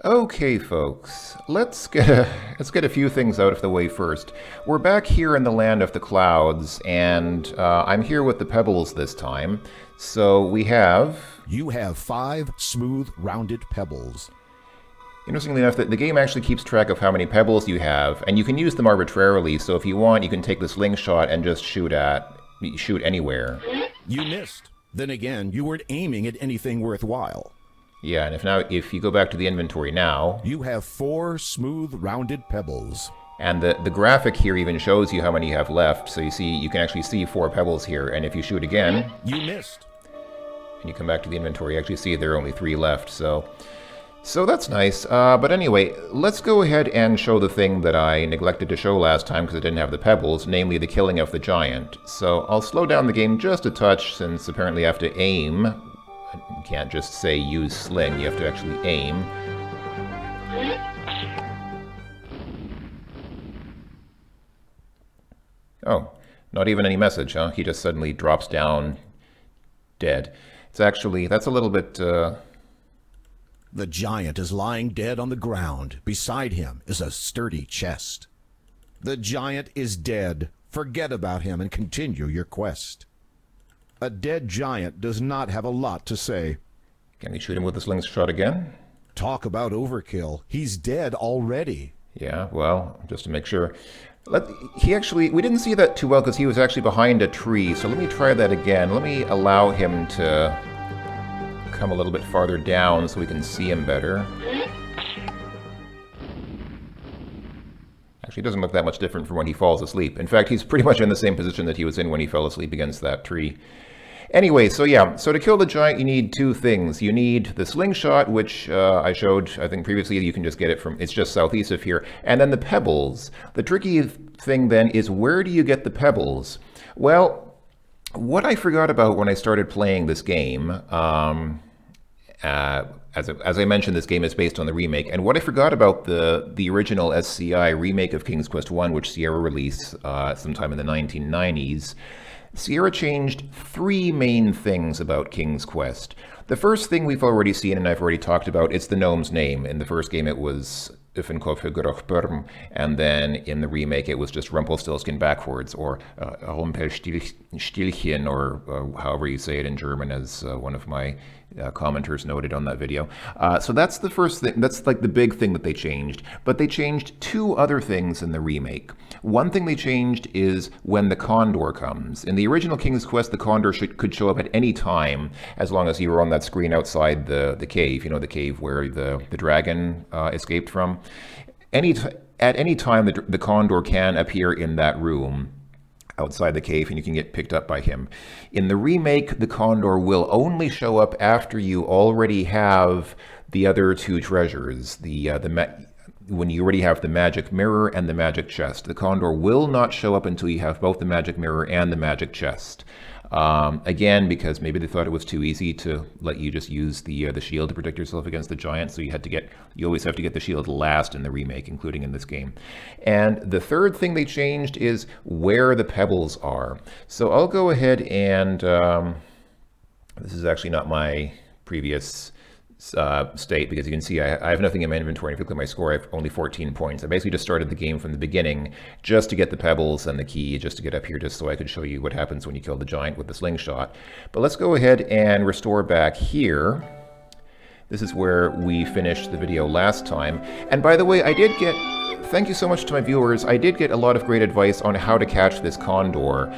Okay, folks, let's get a few things out of the way first. We're back here in the land of the clouds, and I'm here with the pebbles this time. So we have, You have 5 smooth, rounded pebbles. interestingly enough, that the game actually keeps track of how many pebbles you have, and you can use them arbitrarily. So if you want, you can take the slingshot and just shoot anywhere. You missed. Then again, you weren't aiming at anything worthwhile. Yeah, and if you go back to the inventory now, You have 4 smooth, rounded pebbles. and the graphic here even shows you how many you have left. So you can actually see 4 pebbles here, and if you shoot again, You missed. and you come back to the inventory, you actually see there are only 3 left. So that's nice. But anyway, let's go ahead and show the thing that I neglected to show last time because I didn't have the pebbles, namely the killing of the giant. So I'll slow down the game just a touch, since apparently you have to aim. You can't just say use sling, you have to actually aim. Oh, not even any message, huh? He just suddenly drops down dead. That's a little bit, The giant is lying dead on the ground. Beside him is a sturdy chest. The giant is dead. Forget about him and continue your quest. A dead giant does not have a lot to say. Can we shoot him with the slingshot again? Talk about overkill. He's dead already. Yeah, well, just to make sure. We didn't see that too well because he was actually behind a tree, so let me try that again. Let me allow him to come a little bit farther down so we can see him better. Actually, it doesn't look that much different from when he falls asleep. In fact, he's pretty much in the same position that he was in when he fell asleep against that tree. Anyway, so to kill the giant, you need 2 things. You need the slingshot, which I showed, I think previously. You can just get it it's just southeast of here. And then the pebbles. The tricky thing then is, where do you get the pebbles? Well, what I forgot about when I started playing this game, as I mentioned, this game is based on the remake, and what I forgot about the original SCI remake of King's Quest I, which Sierra released sometime in the 1990s, Sierra changed 3 main things about King's Quest. The first thing we've already seen, and I've already talked about, it's the gnome's name. In the first game it was Uffenkopf, and then in the remake it was just Rumpelstiltskin backwards, or Rumpelstilzchen, or however you say it in German, as one of my commenters noted on that video. So that's the first thing. That's like the big thing that they changed. But they changed 2 other things in the remake. One thing they changed is when the condor comes. In the original King's Quest, the condor could show up at any time, as long as you were on that screen outside the cave, the cave where the dragon escaped from. At any time, the condor can appear in that room outside the cave, and you can get picked up by him. In the remake, the condor will only show up after you already have the other 2 treasures, when you already have the magic mirror and the magic chest. The condor will not show up until you have both the magic mirror and the magic chest. Again, because maybe they thought it was too easy to let you just use the shield to protect yourself against the giant, so you always have to get the shield last in the remake, including in this game. And the third thing they changed is where the pebbles are. So I'll go ahead and this is actually not my previous state, because you can see I have nothing in my inventory. If you look at my score, I have only 14 points. I basically just started the game from the beginning just to get the pebbles and the key, just to get up here, just so I could show you what happens when you kill the giant with the slingshot. But let's go ahead and restore back here. This is where we finished the video last time. And by the way, thank you so much to my viewers. I did get a lot of great advice on how to catch this condor.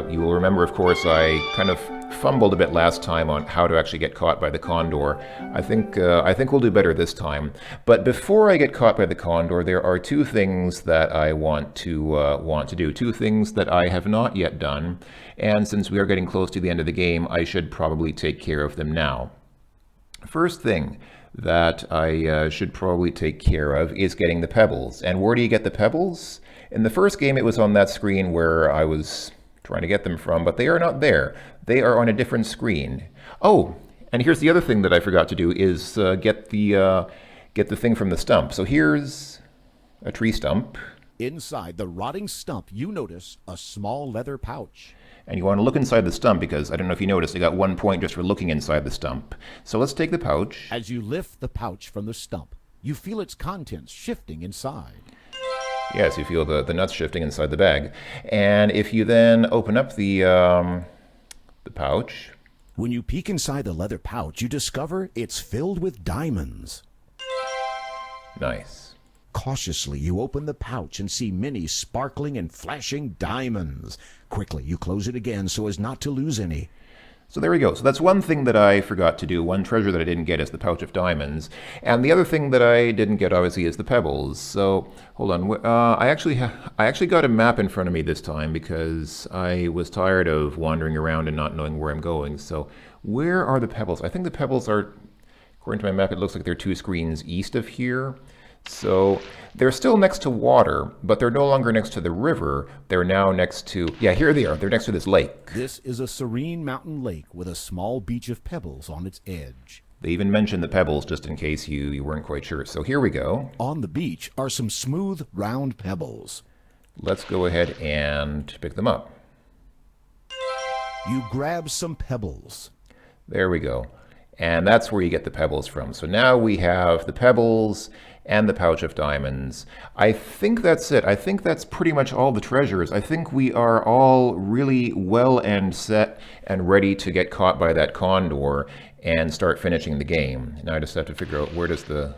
You will remember, of course, I kind of fumbled a bit last time on how to actually get caught by the condor. I think we'll do better this time. But before I get caught by the condor, there are 2 things that I want to do. 2 things that I have not yet done. And since we are getting close to the end of the game, I should probably take care of them now. First thing that I should probably take care of is getting the pebbles. And where do you get the pebbles? In the first game, it was on that screen where I was trying to get them from, but they are not there. They are on a different screen. Oh, and here's the other thing that I forgot to do is get the thing from the stump. So here's a tree stump. Inside the rotting stump, you notice a small leather pouch. And you want to look inside the stump, because I don't know if you noticed, I got 1 point just for looking inside the stump. So let's take the pouch. As you lift the pouch from the stump, You feel its contents shifting inside. Yes, you feel the nuts shifting inside the bag. And if you then open up the pouch, When you peek inside the leather pouch, you discover it's filled with diamonds. nice. Cautiously, you open the pouch and see many sparkling and flashing diamonds. Quickly, you close it again so as not to lose any. So there we go. So that's one thing that I forgot to do. One treasure that I didn't get is the pouch of diamonds. And the other thing that I didn't get, obviously, is the pebbles. So hold on. I actually got a map in front of me this time because I was tired of wandering around and not knowing where I'm going. So where are the pebbles? I think the pebbles are, according to my map, it looks like they're 2 screens east of here. So they're still next to water, but they're no longer next to the river. They're now next to, yeah, here they are. They're next to this lake. This is a serene mountain lake with a small beach of pebbles on its edge. They even mentioned the pebbles just in case you weren't quite sure. So here we go. On the beach are some smooth, round pebbles. Let's go ahead and pick them up. You grab some pebbles. There we go. And that's where you get the pebbles from. So now we have the pebbles and the pouch of diamonds. I think that's it. I think that's pretty much all the treasures. I think we are all really well and set and ready to get caught by that condor and start finishing the game. Now I just have to figure out where's the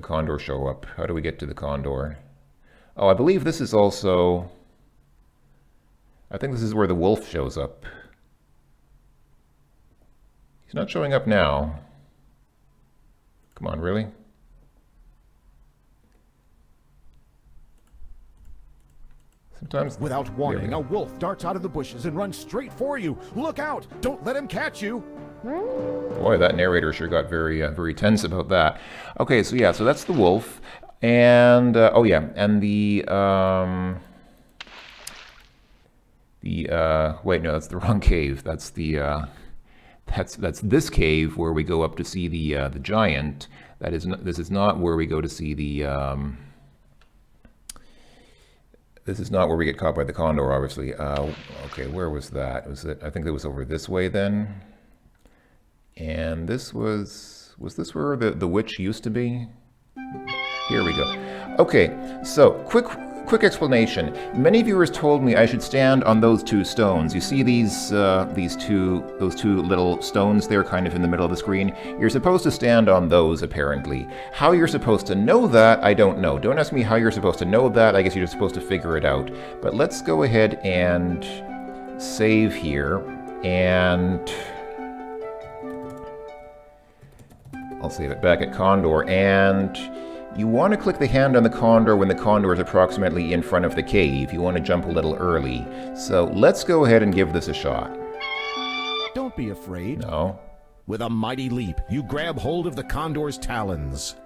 condor show up? How do we get to the condor? Oh, I believe this is also, I think this is where the wolf shows up. He's not showing up now. Come on, really? Sometimes. Without warning, a wolf darts out of the bushes and runs straight for you. Look out! Don't let him catch you! Boy, that narrator sure got very tense about that. Okay, so yeah, so that's the wolf, and oh yeah, and wait, no, that's the wrong cave. That's the that's this cave where we go up to see the giant. That is this is not where we go to see the. This is not where we get caught by the condor, obviously. Okay, where was that? Was it? I think it was over this way then. And this was this where the witch used to be? Here we go. Okay, so quick explanation. Many viewers told me I should stand on those 2 stones. You see those two little stones there kind of in the middle of the screen? You're supposed to stand on those, apparently. How you're supposed to know that, I don't know. Don't ask me how you're supposed to know that. I guess you're just supposed to figure it out. But let's go ahead and save here, and I'll save it back at Condor, and you want to click the hand on the condor when the condor is approximately in front of the cave. You want to jump a little early. So let's go ahead and give this a shot. Don't be afraid. No. With a mighty leap, you grab hold of the condor's talons.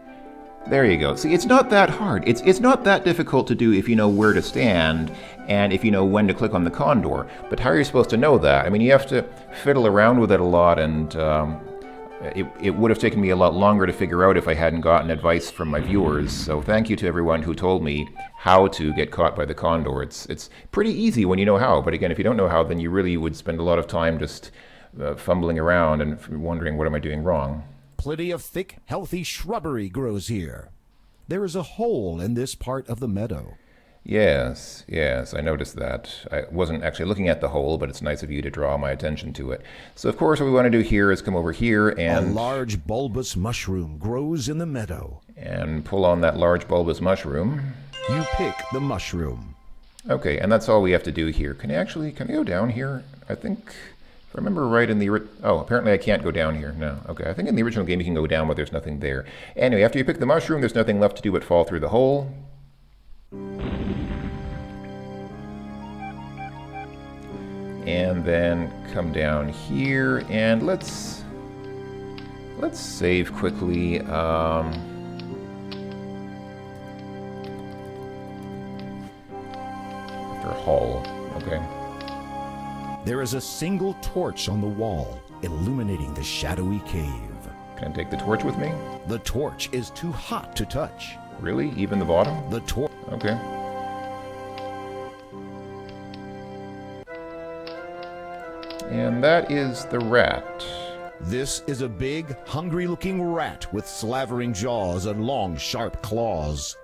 There you go. See, it's not that hard. It's not that difficult to do if you know where to stand and if you know when to click on the condor. But how are you supposed to know that? I mean, you have to fiddle around with it a lot, and it would have taken me a lot longer to figure out if I hadn't gotten advice from my viewers. So thank you to everyone who told me how to get caught by the condor. It's pretty easy when you know how. But again, if you don't know how, then you really would spend a lot of time just fumbling around and wondering, what am I doing wrong? Plenty of thick, healthy shrubbery grows here. There is a hole in this part of the meadow. Yes, I noticed that. I wasn't actually looking at the hole, but it's nice of you to draw my attention to it. So of course what we want to do here is come over here and... A large bulbous mushroom grows in the meadow. And pull on that large bulbous mushroom. You pick the mushroom. Okay, and that's all we have to do here. Can I go down here? I think, if I remember right in the... Oh, apparently I can't go down here. No, okay. I think in the original game you can go down, but there's nothing there. Anyway, after you pick the mushroom, there's nothing left to do but fall through the hole. And then come down here, and let's save quickly. After Hull, okay. There is a single torch on the wall, illuminating the shadowy cave. Can I take the torch with me? The torch is too hot to touch. Really? Even the bottom? The torch... Okay. And that is the rat. This is a big, hungry-looking rat with slavering jaws and long, sharp claws.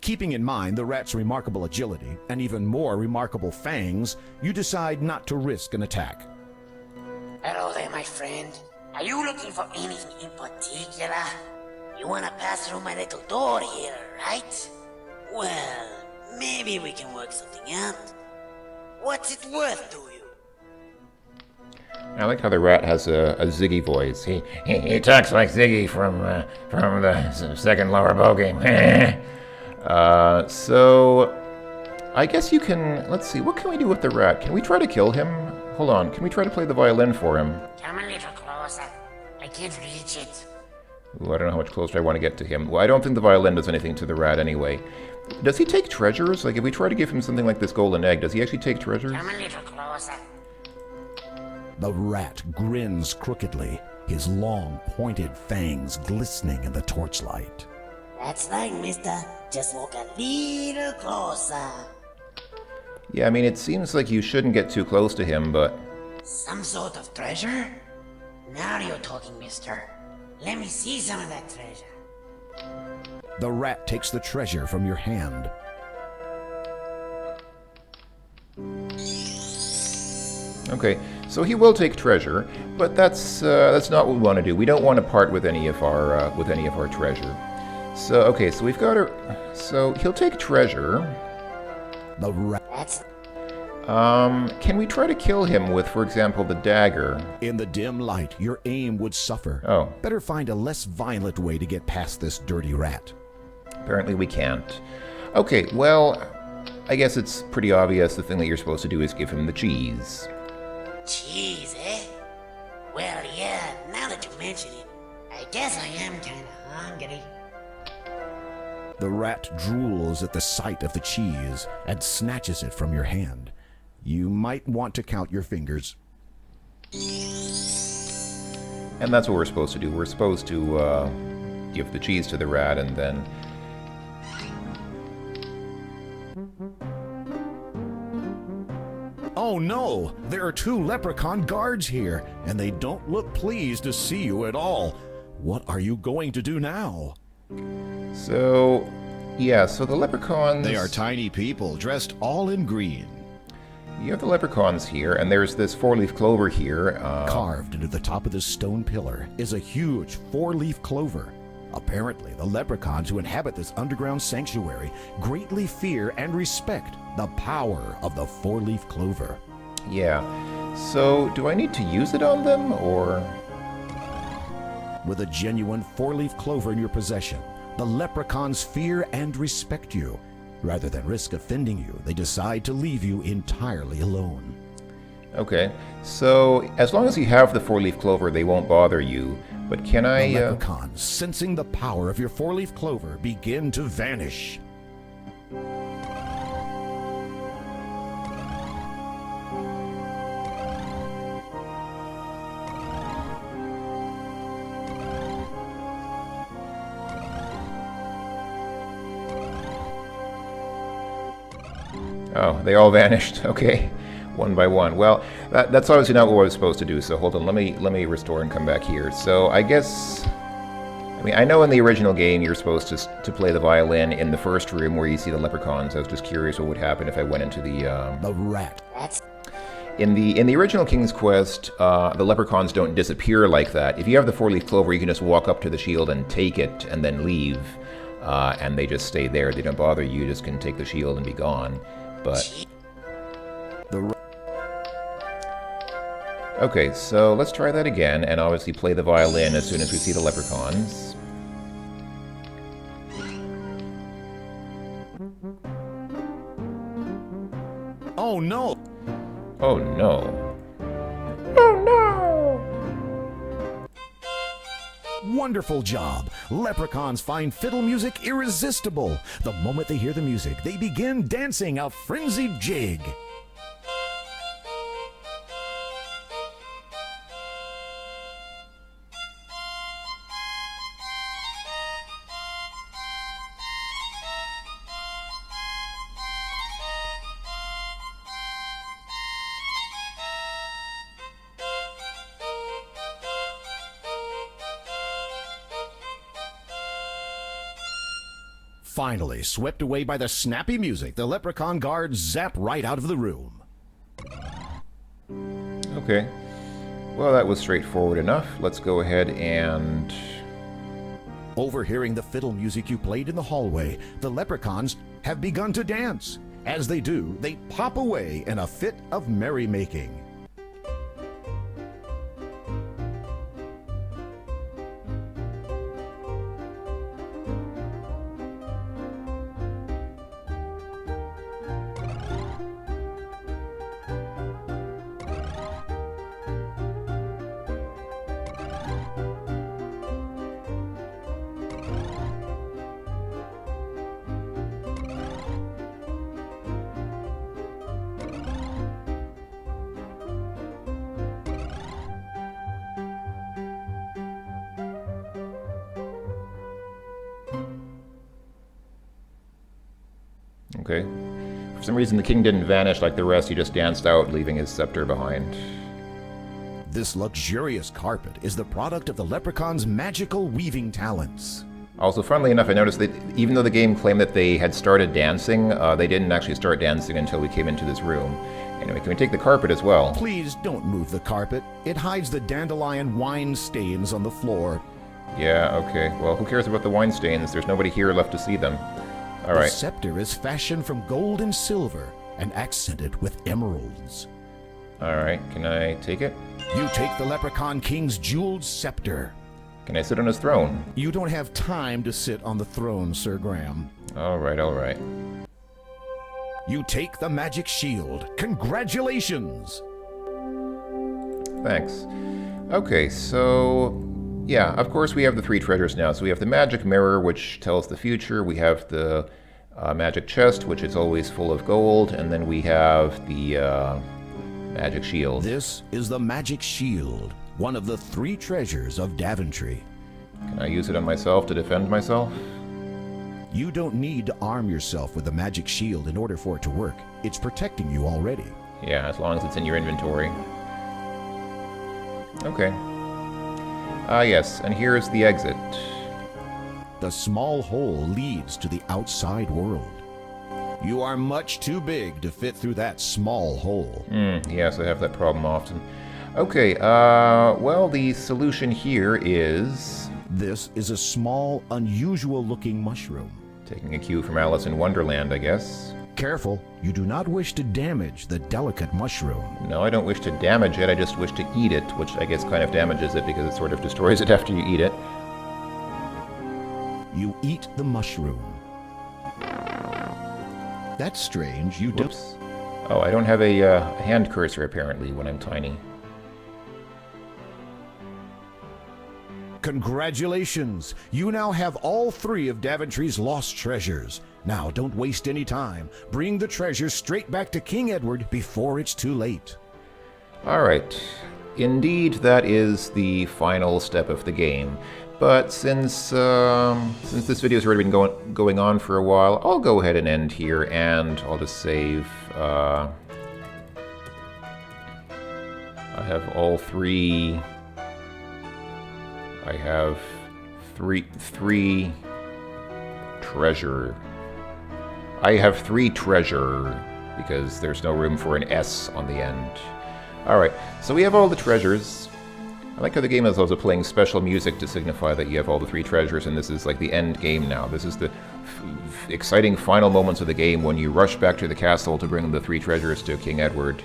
Keeping in mind the rat's remarkable agility and even more remarkable fangs, you decide not to risk an attack. Hello there, my friend. Are you looking for anything in particular? You wanna pass through my little door here, right? Well, maybe we can work something out. What's it worth to you? I like how the rat has a Ziggy voice. He talks like Ziggy from the second Lower Bowl game. So I guess you can. Let's see. What can we do with the rat? Can we try to kill him? Hold on. Can we try to play the violin for him? Come a little closer. I can't reach it. Ooh, I don't know how much closer I want to get to him. Well, I don't think the violin does anything to the rat anyway. Does he take treasures? Like, if we try to give him something like this golden egg, does he actually take treasures? Come a little closer. The rat grins crookedly, his long, pointed fangs glistening in the torchlight. That's right, mister. Just walk a little closer. Yeah, I mean, it seems like you shouldn't get too close to him, but... Some sort of treasure? Now you're talking, mister. Let me see some of that treasure. The rat takes the treasure from your hand. Okay, so he will take treasure, but that's not what we want to do. We don't want to part with any of our treasure. So okay, so we've got our. So he'll take treasure. The rat. That's... Can we try to kill him with, for example, the dagger? In the dim light, your aim would suffer. Oh. Better find a less violent way to get past this dirty rat. Apparently we can't. Okay, well, I guess it's pretty obvious the thing that you're supposed to do is give him the cheese. Cheese, eh? Well, yeah, now that you mention it, I guess I am kinda hungry. The rat drools at the sight of the cheese and snatches it from your hand. You might want to count your fingers. And that's what we're supposed to do. We're supposed to give the cheese to the rat and then... Oh no! There are 2 leprechaun guards here, and they don't look pleased to see you at all. What are you going to do now? So, yeah, so the leprechauns... They are tiny people, dressed all in green. You have the leprechauns here, and there's this 4-leaf clover here. Carved into the top of this stone pillar is a huge 4-leaf clover. Apparently, the leprechauns who inhabit this underground sanctuary greatly fear and respect the power of the 4-leaf clover. Yeah. So, do I need to use it on them, or...? With a genuine 4-leaf clover in your possession, the leprechauns fear and respect you. Rather than risk offending you, they decide to leave you entirely alone. Okay, so as long as you have the 4-leaf clover, they won't bother you. But can I... The leprechauns, sensing the power of your 4-leaf clover, begin to vanish. Oh, they all vanished. Okay, one by one. Well, that's obviously not what I was supposed to do. So hold on, let me restore and come back here. So I guess, I mean, I know in the original game you're supposed to play the violin in the first room where you see the leprechauns. I was just curious what would happen if I went into the rat. In the original King's Quest, the leprechauns don't disappear like that. If you have the 4-leaf clover, you can just walk up to the shield and take it and then leave, and they just stay there. They don't bother you. You just can take the shield and be gone. But okay, so let's try that again, and obviously play the violin as soon as we see the leprechauns. Oh no! Oh no. Wonderful job! Leprechauns find fiddle music irresistible. The moment they hear the music, they begin dancing a frenzied jig. Finally, swept away by the snappy music, the leprechaun guards zap right out of the room. Okay. Well, that was straightforward enough. Let's go ahead and... Overhearing the fiddle music you played in the hallway, the leprechauns have begun to dance. As they do, they pop away in a fit of merrymaking. Okay. For some reason, the king didn't vanish like the rest. He just danced out, leaving his scepter behind. This luxurious carpet is the product of the leprechaun's magical weaving talents. Also, funnily enough, I noticed that even though the game claimed that they had started dancing, they didn't actually start dancing until we came into this room. Anyway, can we take the carpet as well? Please don't move the carpet. It hides the dandelion wine stains on the floor. Yeah, okay. Well, who cares about the wine stains? There's nobody here left to see them. All The right. scepter is fashioned from gold and silver and accented with emeralds. All right. Can I take it? You take the leprechaun king's jeweled scepter. Can I sit on his throne? You don't have time to sit on the throne, Sir Graham. All right, all right. You take the magic shield. Congratulations! Thanks. Okay, so... yeah, of course we have the three treasures now. So we have the magic mirror, which tells the future. We have the magic chest, which is always full of gold. And then we have the magic shield. This is the magic shield, one of the three treasures of Daventry. Can I use it on myself to defend myself? You don't need to arm yourself with the magic shield in order for it to work. It's protecting you already. Yeah, as long as it's in your inventory. Okay. Yes, and here's the exit. The small hole leads to the outside world. You are much too big to fit through that small hole. Yes, I have that problem often. Okay, well, the solution here is... This is a small, unusual-looking mushroom. taking a cue from Alice in Wonderland, I guess. Careful, you do not wish to damage the delicate mushroom. No, I don't wish to damage it, I just wish to eat it, which I guess kind of damages it because it sort of destroys it after you eat it. You eat the mushroom. That's strange, you don't... Whoops. Oh, I don't have a hand cursor apparently when I'm tiny. Congratulations! You now have all three of Daventry's lost treasures. Now, don't waste any time. Bring the treasures straight back to King Edward before it's too late. Alright. Indeed, that is the final step of the game. But since this video's already been going on for a while, I'll go ahead and end here, and I'll just save... I have all three... I have three treasure. I have three treasure, because there's no room for an S on the end. Alright, so we have all the treasures. I like how the game is also playing special music to signify that you have all the three treasures, and this is like the end game now. This is the exciting final moments of the game when you rush back to the castle to bring the three treasures to King Edward.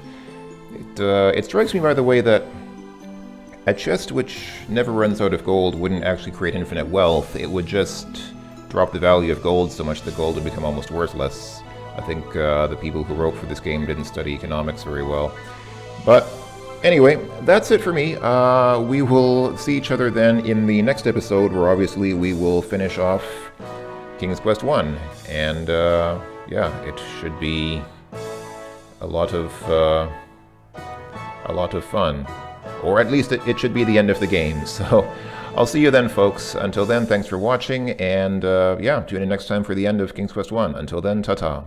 It strikes me, by the way, that a chest which never runs out of gold wouldn't actually create infinite wealth. It would just drop the value of gold so much that gold would become almost worthless. I think the people who wrote for this game didn't study economics very well. But anyway, that's it for me. We will see each other then in the next episode, where obviously we will finish off King's Quest 1. And yeah, it should be a lot of fun. Or at least it should be the end of the game. So I'll see you then, folks. Until then, thanks for watching, and yeah, tune in next time for the end of King's Quest 1. Until then, ta-ta.